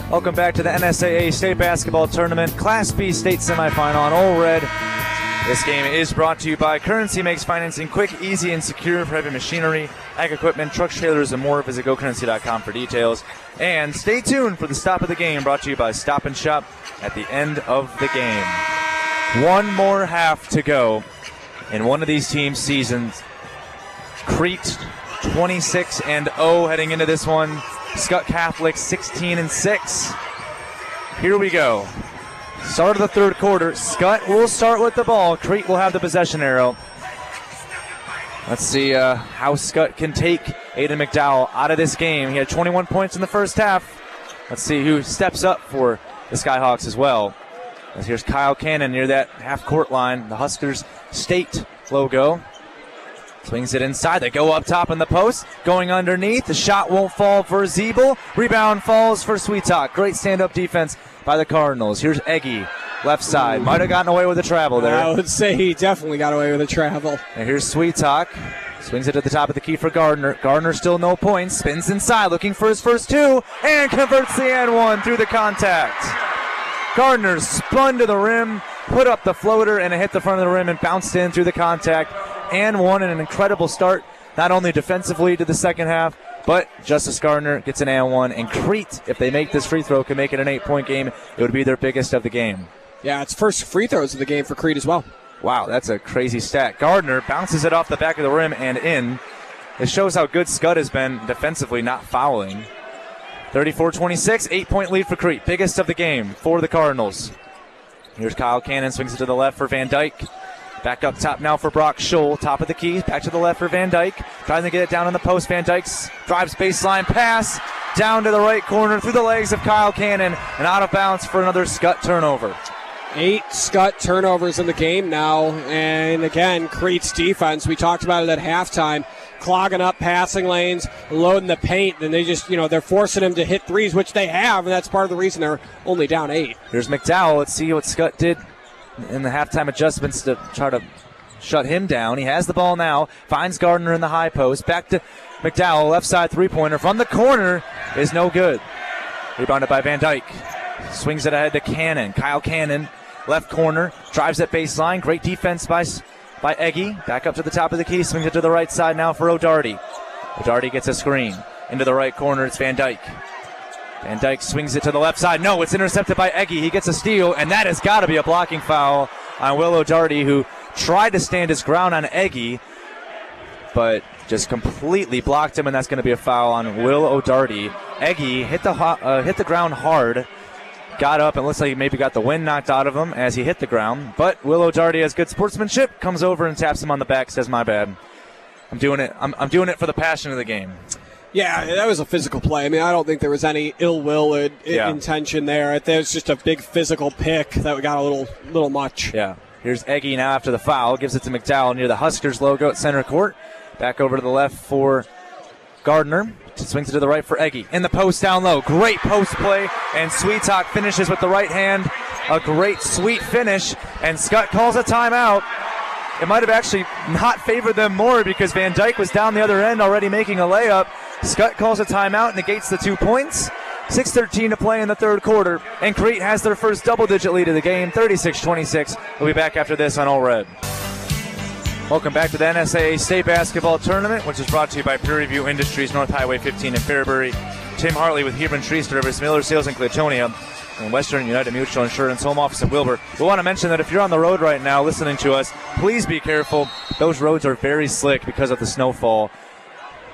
Welcome back to the NSAA State Basketball Tournament, Class B State Semifinal on All Red. This game is brought to you by Currency. Makes financing quick, easy, and secure for heavy machinery, ag equipment, truck trailers, and more. Visit GoCurrency.com for details. And stay tuned for the stop of the game, brought to you by Stop and Shop at the end of the game. One more half to go in one of these teams' seasons. Crete 26-0 heading into this one. Skutt Catholic 16-6. Here we go. Start of the third quarter. Skutt will start with the ball. Crete will have the possession arrow. Let's see how Skutt can take Aiden McDowell out of this game. He had 21 points in the first half. Let's see who steps up for the Skyhawks as well. As here's Kyle Cannon near that half-court line. The Huskers State logo. Swings it inside. They go up top in the post. Going underneath. The shot won't fall for Zeeble. Rebound falls for Sweet Talk. Great stand-up defense by the Cardinals. Here's Eggy, left side. Might have gotten away with a travel there. I would say he definitely got away with a travel. And here's Sweet Talk. Swings it to the top of the key for Gardner. Gardner still no points. Spins inside, looking for his first two, and converts the and one through the contact. Gardner spun to the rim, put up the floater, and it hit the front of the rim and bounced in through the contact. And one, and an incredible start, not only defensively to the second half, but Justice Gardner gets an and one. And Crete, if they make this free throw, can make it an 8-point game. It would be their biggest of the game. Yeah, it's first free throws of the game for Crete as well. Wow, that's a crazy stat. Gardner bounces it off the back of the rim and in. It shows how good Skutt has been defensively, not fouling. 34-26, 8-point lead for Crete. Biggest of the game for the Cardinals. Here's Kyle Cannon, swings it to the left for Van Dyke. Back up top now for Brock Scholl. Top of the key. Back to the left for Van Dyke. Trying to get it down in the post. Van Dyke drives baseline pass. Down to the right corner through the legs of Kyle Cannon. And out of bounds for another Skutt turnover. 8 Skutt turnovers in the game now. And again, Crete's defense, we talked about it at halftime, clogging up passing lanes, loading the paint. And they just, they're forcing him to hit threes, which they have. And that's part of the reason they're only down 8. Here's McDowell. Let's see what Skutt did in the halftime adjustments to try to shut him down. He has the ball now, finds Gardner in the high post. Back to McDowell, left side three-pointer from the corner is no good. Rebounded by Van Dyke. Swings it ahead to Cannon. Kyle Cannon, left corner, drives at baseline. Great defense by Eggy. Back up to the top of the key, swings it to the right side now for O'Darty. O'Darty gets a screen. Into the right corner, it's Van Dyke. Van Dyke swings it to the left side. No, it's intercepted by Eggy. He gets a steal, and that has got to be a blocking foul on Will O'Darty, who tried to stand his ground on Eggy, but just completely blocked him, and that's going to be a foul on Will O'Darty. Eggy hit the ground hard, got up, and looks like he maybe got the wind knocked out of him as he hit the ground. But Will O'Darty has good sportsmanship, comes over and taps him on the back, says, "My bad. I'm doing it. I'm doing it for the passion of the game." Yeah, that was a physical play. I mean, I don't think there was any ill will intention there. There was just a big physical pick that got a little much. Yeah. Here's Eggy now after the foul. Gives it to McDowell near the Huskers logo at center court. Back over to the left for Gardner. Swings it to the right for Eggy. In the post down low. Great post play. And Sweet Talk finishes with the right hand. A great sweet finish. And Skutt calls a timeout. It might have actually not favored them more because Van Dyke was down the other end already making a layup. Skutt calls a timeout, negates the 2 points. 6:13 to play in the third quarter. And Crete has their first double-digit lead of the game, 36-26. We'll be back after this on All Red. Welcome back to the NSAA State Basketball Tournament, which is brought to you by Prairie View Industries, North Highway 15 in Fairbury. Tim Hartley with Hebron Tree Service, Miller Sales in Clatonia, and Western United Mutual Insurance Home Office in Wilbur. We want to mention that if you're on the road right now listening to us, please be careful. Those roads are very slick because of the snowfall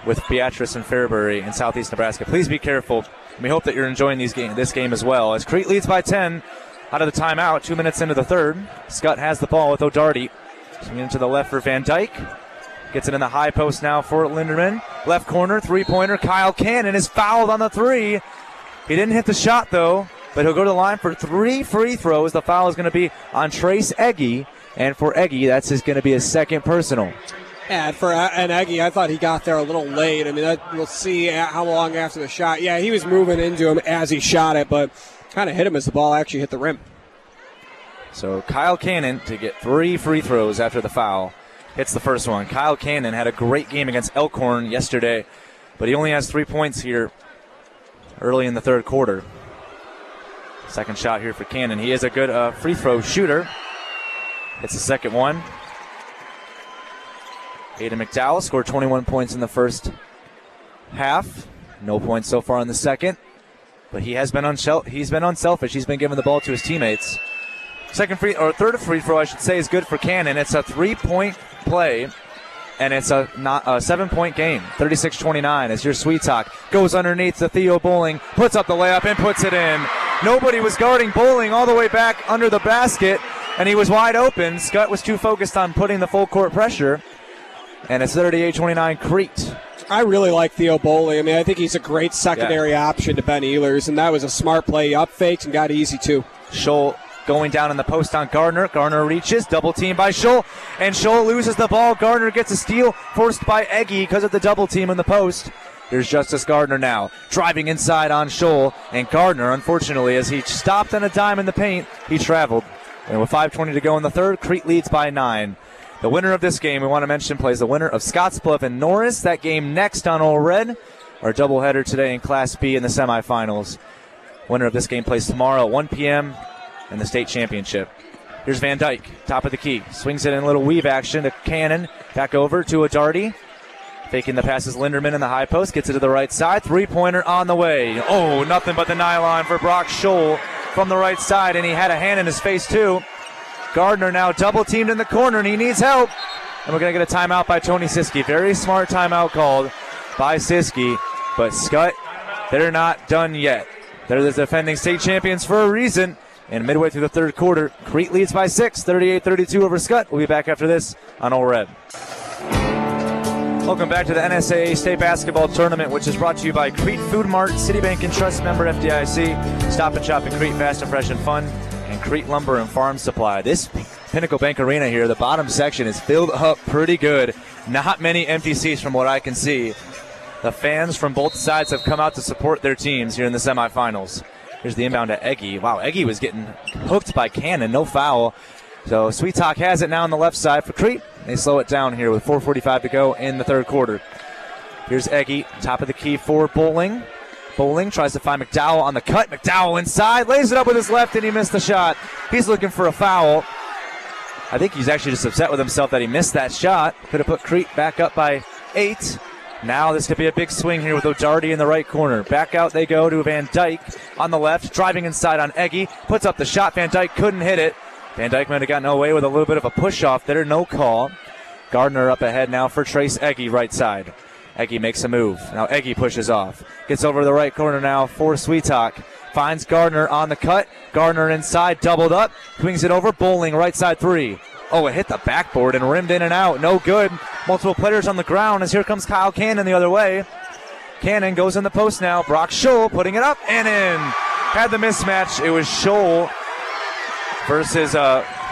with Beatrice and Fairbury in southeast Nebraska. Please be careful. We hope that you're enjoying this game as well. As Crete leads by 10 out of the timeout, 2 minutes into the third. Skutt has the ball with O'Darty. Swinging to the left for Van Dyke. Gets it in the high post now for Linderman. Left corner, three-pointer. Kyle Cannon is fouled on the three. He didn't hit the shot, though, but he'll go to the line for 3 free throws. The foul is going to be on Trace Eggy. And for Eggy, that's going to be his second personal. And for Eggy, I thought he got there a little late. I mean, we'll see how long after the shot. Yeah, he was moving into him as he shot it, but kind of hit him as the ball actually hit the rim. So Kyle Cannon to get 3 free throws after the foul. Hits the first one. Kyle Cannon had a great game against Elkhorn yesterday, but he only has 3 points here early in the third quarter. Second shot here for Cannon. He is a good free throw shooter. It's the second one. Aiden McDowell scored 21 points in the first half. No points so far in the second. But he's been unselfish. He's been giving the ball to his teammates. Third free throw, I should say, is good for Cannon. It's a 3-point play, and it's a 7-point game. 36-29 as your Sweet Talk goes underneath to Theo Bowling, puts up the layup and puts it in. Nobody was guarding Bowling all the way back under the basket, and he was wide open. Skutt was too focused on putting the full court pressure, and it's 38-29 Crete. I really like Theo Bowling. I mean, I think he's a great secondary option to Ben Ehlers, and that was a smart play. Up faked and got easy, too. Scholl going down in the post on Gardner. Gardner reaches, double team by Scholl, and Scholl loses the ball. Gardner gets a steal, forced by Eggy because of the double team in the post. Here's Justice Gardner now, driving inside on Scholl, and Gardner, unfortunately, as he stopped on a dime in the paint, he traveled. And with 5:20 to go in the third, Crete leads by 9. The winner of this game, we want to mention, plays the winner of Scottsbluff and Norris. That game next on All Red. Our doubleheader today in Class B in the semifinals. Winner of this game plays tomorrow at 1 p.m. in the state championship. Here's Van Dyke, top of the key. Swings it in a little weave action to Cannon. Back over to O'Darty. Faking the passes Linderman in the high post. Gets it to the right side. Three-pointer on the way. Oh, nothing but the nylon for Brock Scholl from the right side, and he had a hand in his face too. Gardner now double-teamed in the corner, and he needs help. And we're going to get a timeout by Tony Siski. Very smart timeout called by Siski. But Skutt, they're not done yet. They're the defending state champions for a reason. And midway through the third quarter, Crete leads by 6, 38-32 over Skutt. We'll be back after this on All Red. Welcome back to the NSAA State Basketball Tournament, which is brought to you by Crete Food Mart, Citibank and Trust member FDIC, Stop and Shop in Crete, fast and fresh and fun, and Crete Lumber and Farm Supply. This Pinnacle Bank Arena here, the bottom section is filled up pretty good. Not many empty seats from what I can see. The fans from both sides have come out to support their teams here in the semifinals. Here's the inbound to Eggy. Wow, Eggy was getting hooked by Cannon, no foul. So Sweet Talk has it now on the left side for Crete. They slow it down here with 4:45 to go in the third quarter. Here's Eggy, top of the key for Bowling. Bowling tries to find McDowell on the cut. McDowell inside, lays it up with his left, and he missed the shot. He's looking for a foul. I think he's actually just upset with himself that he missed that shot. Could have put Crete back up by 8. Now this could be a big swing here with O'Darty in the right corner. Back out they go to Van Dyke on the left, driving inside on Eggy. Puts up the shot. Van Dyke couldn't hit it. Van Dyke might have gotten away with a little bit of a push-off there. No call. Gardner up ahead now for Trace Eggy, right side. Eggy makes a move. Now Eggy pushes off. Gets over to the right corner now for Sweet Talk. Finds Gardner on the cut. Gardner inside, doubled up. Swings it over. Bowling, right side 3. Oh, it hit the backboard and rimmed in and out. No good. Multiple players on the ground as here comes Kyle Cannon the other way. Cannon goes in the post now. Brock Scholl putting it up and in. Had the mismatch. It was Scholl versus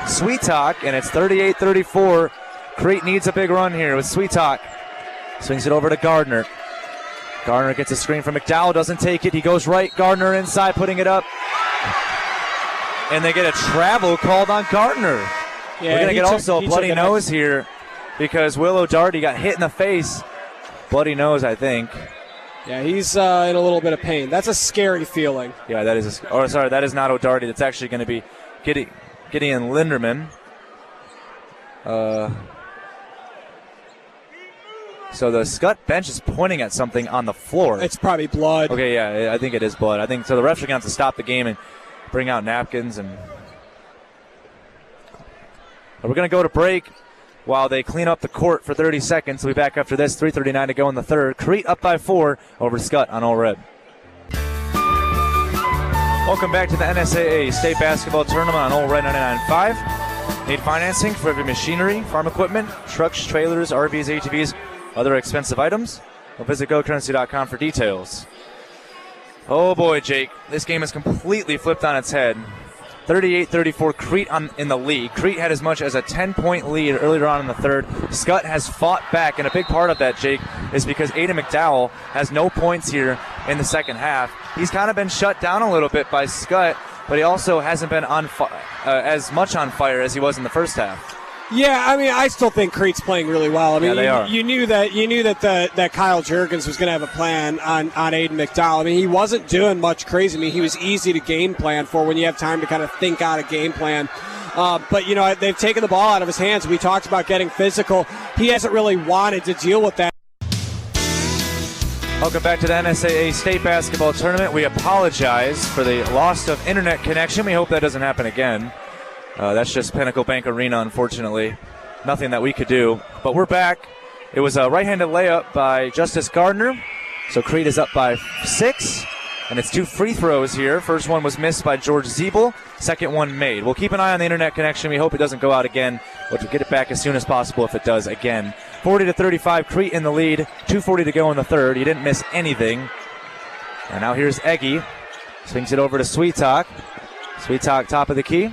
Sweet Talk, and it's 38-34. Crete needs a big run here with Sweet Talk. Swings it over to Gardner. Gardner gets a screen from McDowell, doesn't take it. He goes right. Gardner inside, putting it up. And they get a travel called on Gardner. Yeah, we're going to get also a bloody nose here because Will O'Darty got hit in the face. Bloody nose, I think. Yeah, he's in a little bit of pain. That's a scary feeling. Yeah, that is. That is not O'Darty. That's actually going to be Gideon Linderman. So the Skutt bench is pointing at something on the floor. It's probably blood. Okay, yeah, I think it is blood. I think so. The refs are going to have to stop the game and bring out napkins, and we're going to go to break while they clean up the court for 30 seconds. We'll be back after this. 3:39 to go in the third. Crete up by 4 over Skutt on All Red. Welcome back to the NSAA State Basketball Tournament on All Red 99.5. Need financing for every machinery, farm equipment, trucks, trailers, RVs, ATVs, other expensive items? Well, visit GoCurrency.com for details. Oh boy, Jake, this game is completely flipped on its head. 38-34 Crete in the lead. Crete had as much as a 10-point lead earlier on in the third. Skutt has fought back, and a big part of that, Jake, is because Aiden McDowell has no points here in the second half. He's kind of been shut down a little bit by Skutt, but he also hasn't been on as much on fire as he was in the first half. Yeah, I mean, I still think Crete's playing really well. I mean, they are. You knew that Kyle Juergens was going to have a plan on Aiden McDowell. I mean, he wasn't doing much crazy. I mean, he was easy to game plan for when you have time to kind of think out a game plan. But, they've taken the ball out of his hands. We talked about getting physical. He hasn't really wanted to deal with that. Welcome back to the NSAA State Basketball Tournament. We apologize for the loss of internet connection. We hope that doesn't happen again. That's just Pinnacle Bank Arena, unfortunately. Nothing that we could do. But we're back. It was a right-handed layup by Justice Gardner. So Crete is up by 6. And it's 2 free throws here. First one was missed by George Zeeble. Second one made. We'll keep an eye on the internet connection. We hope it doesn't go out again. But we'll get it back as soon as possible if it does again. 40-35, Crete in the lead. 2:40 to go in the third. He didn't miss anything. And now here's Eggy. Swings it over to Sweetalk. Sweetalk top of the key.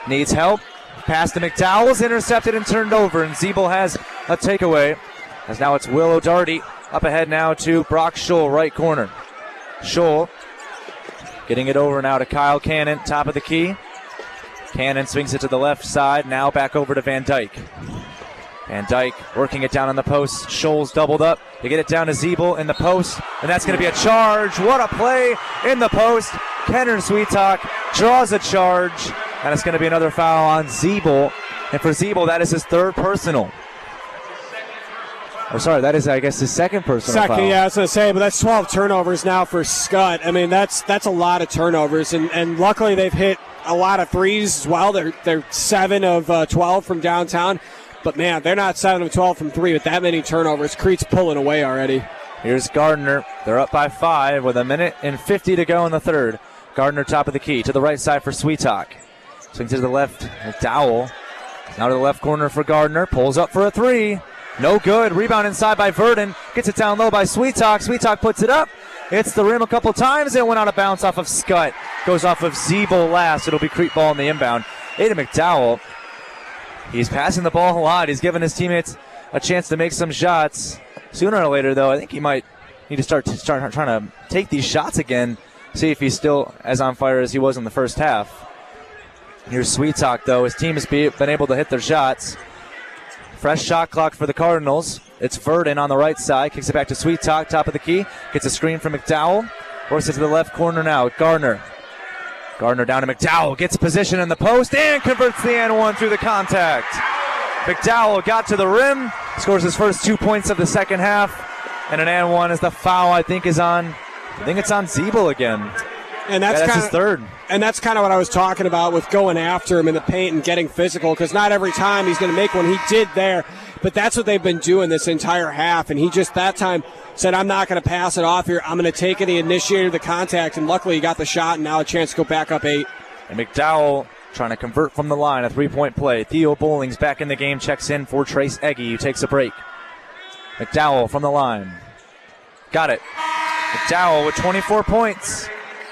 Needs help. Pass to McDowell is intercepted and turned over, and Zeeble has a takeaway. As now it's Will O'Doherty up ahead now to Brock Scholl, right corner. Scholl getting it over now to Kyle Cannon, top of the key. Cannon swings it to the left side, now back over to Van Dyke. Van Dyke working it down on the post. Scholl's doubled up. They get it down to Zeeble in the post, and that's going to be a charge. What a play in the post. Kenner Sweetalk draws a charge. And it's going to be another foul on Zeeble. And for Zeeble, that is his third personal. Oh, sorry, that is, I guess, his second personal foul. Yeah, I was going to say, but that's 12 turnovers now for Skutt. I mean, that's a lot of turnovers. And luckily they've hit a lot of threes as well. They're 7 of 12 from downtown. But, man, they're not 7 of 12 from 3 with that many turnovers. Crete's pulling away already. Here's Gardner. They're up by 5 with 1:50 to go in the third. Gardner top of the key to the right side for Sweetalk. Swings to the left, McDowell. Now to the left corner for Gardner. Pulls up for a 3. No good. Rebound inside by Verdon. Gets it down low by Sweetalk. Sweetalk puts it up. Hits the rim a couple times. It went out of bounds off of Skutt. Goes off of Zeeble last. It'll be Crete ball in the inbound. Aiden McDowell. He's passing the ball a lot. He's giving his teammates a chance to make some shots. Sooner or later, though, I think he might need to start trying to take these shots again. See if he's still as on fire as he was in the first half. Here's Sweetalk, though. His team has been able to hit their shots. Fresh shot clock for the Cardinals. It's Verdon on the right side. Kicks it back to Sweetalk, top of the key. Gets a screen from McDowell. Works it to the left corner now. Gardner. Gardner down to McDowell. Gets position in the post and converts the and-one through the contact. McDowell got to the rim. Scores his first 2 points of the second half. And an and-one is the foul, I think it's on Zeeble again. And that's his third. And that's kind of what I was talking about with going after him in the paint and getting physical, because not every time he's going to make one. He did there, but that's what they've been doing this entire half. And he just that time said, I'm not going to pass it off here. I'm going to take it. He initiated the contact, and luckily he got the shot, and now a chance to go back up 8. And McDowell trying to convert from the line, a 3-point play. Theo Bowling's back in the game, checks in for Trace Eggy, who takes a break. McDowell from the line. Got it. McDowell with 24 points.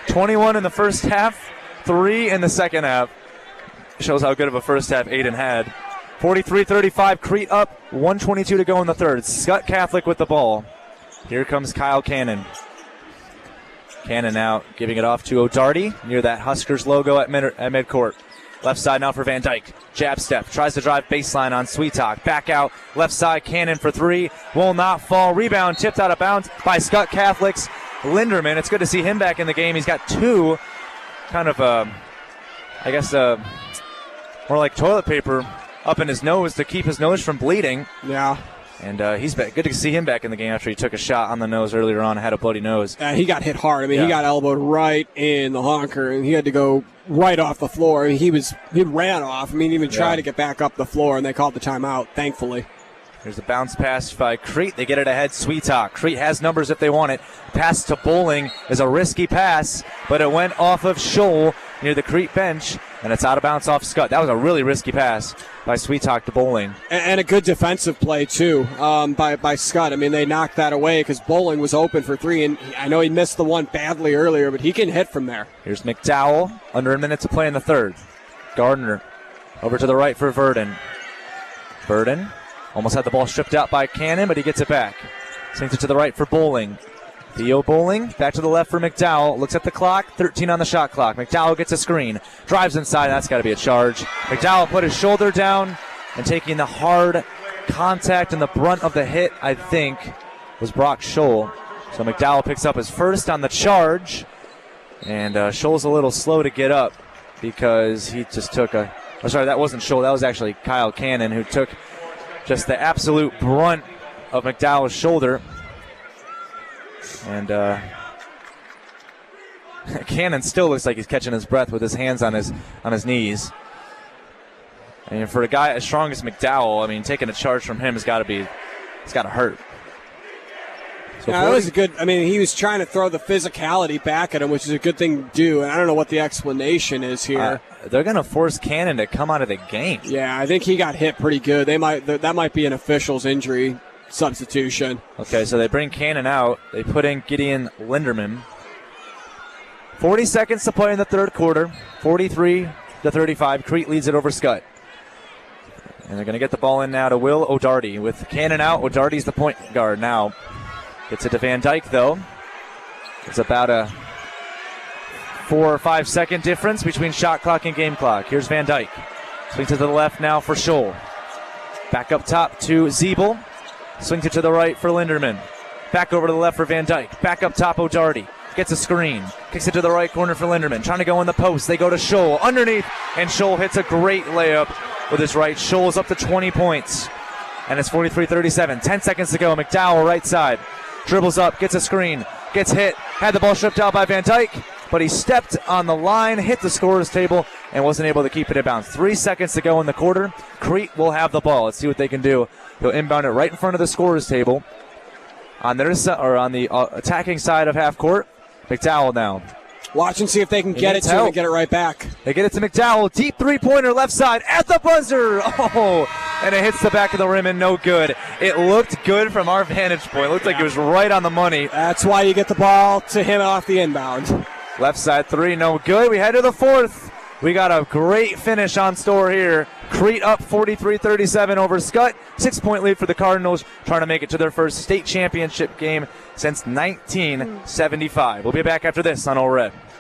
21 in the first half, 3 in the second half. Shows how good of a first half Aiden had. 43-35, Crete up, 1:22 to go in the third. Skutt Catholic with the ball. Here comes Kyle Cannon. Cannon now giving it off to O'Doherty near that Huskers logo at midcourt. Left side now for Van Dyke. Jab step, tries to drive baseline on Sweetalk. Back out, left side, Cannon for 3. Will not fall. Rebound tipped out of bounds by Skutt Catholic's Linderman. It's good to see him back in the game. He's got 2 kind of, more like toilet paper up in his nose to keep his nose from bleeding. Yeah. And he's back. Good to see him back in the game after he took a shot on the nose earlier on and had a bloody nose. He got hit hard. I mean, He got elbowed right in the honker, and he had to go right off the floor. I mean, he ran off. I mean, even tried to get back up the floor, and they called the timeout, thankfully. There's a bounce pass by Crete. They get it ahead. Sweetalk. Crete has numbers if they want it. Pass to Bowling is a risky pass, but it went off of Scholl near the Crete bench, and it's out of bounds off Skutt. That was a really risky pass by Sweetalk to Bowling. And a good defensive play, too, by Skutt. I mean, they knocked that away because Bowling was open for 3, and I know he missed the one badly earlier, but he can hit from there. Here's McDowell. Under a minute to play in the third. Gardner over to the right for Verdon. Verdon almost had the ball stripped out by Cannon, but he gets it back. Swings it to the right for Bowling. Theo Bowling back to the left for McDowell. Looks at the clock. 13 on the shot clock. McDowell gets a screen. Drives inside. That's got to be a charge. McDowell put his shoulder down. And taking the hard contact and the brunt of the hit, I think, was Brock Scholl. So McDowell picks up his first on the charge. And Scholl's a little slow to get up because he just took a... Oh, sorry, that wasn't Scholl. That was actually Kyle Cannon, who took just the absolute brunt of McDowell's shoulder. And Cannon still looks like he's catching his breath with his hands on his knees. And for a guy as strong as McDowell, I mean, taking a charge from him it's got to hurt. So yeah, that was a good. I mean, he was trying to throw the physicality back at him, which is a good thing to do. And I don't know what the explanation is here. They're going to force Cannon to come out of the game. Yeah, I think he got hit pretty good. That might be an official's injury substitution. Okay, so they bring Cannon out. They put in Gideon Linderman. 40 seconds to play in the third quarter. 43-35. Crete leads it over Skutt. And they're going to get the ball in now to Will O'Darty. With Cannon out, O'Darty's the point guard now. Gets it to Van Dyke, though. It's about a 4 or 5 second difference between shot clock and game clock. Here's Van Dyke. Swings it to the left now for Scholl. Back up top to Zeeble. Swings it to the right for Linderman. Back over to the left for Van Dyke. Back up top, O'Darty. Gets a screen. Kicks it to the right corner for Linderman. Trying to go in the post. They go to Scholl. Underneath. And Scholl hits a great layup with his right. Scholl is up to 20 points. And it's 43-37. 10 seconds to go. McDowell right side. Dribbles up. Gets a screen. Gets hit. Had the ball stripped out by Van Dyke. But he stepped on the line, hit the scorer's table, and wasn't able to keep it in bounds. 3 seconds to go in the quarter. Crete will have the ball. Let's see what they can do. They'll inbound it right in front of the scorer's table. On their on the attacking side of half court. McDowell now. Watch and see if they can get it to him and get it right back. They get it to McDowell. Deep three-pointer left side at the buzzer. Oh, and it hits the back of the rim and no good. It looked good from our vantage point. It looked like it was right on the money. That's why you get the ball to him off the inbound. Left side three, no good. We head to the fourth. We got a great finish on store here. Crete up 43-37 over Skutt. 6-point lead for the Cardinals, trying to make it to their first state championship game since 1975. We'll be back after this on All Red.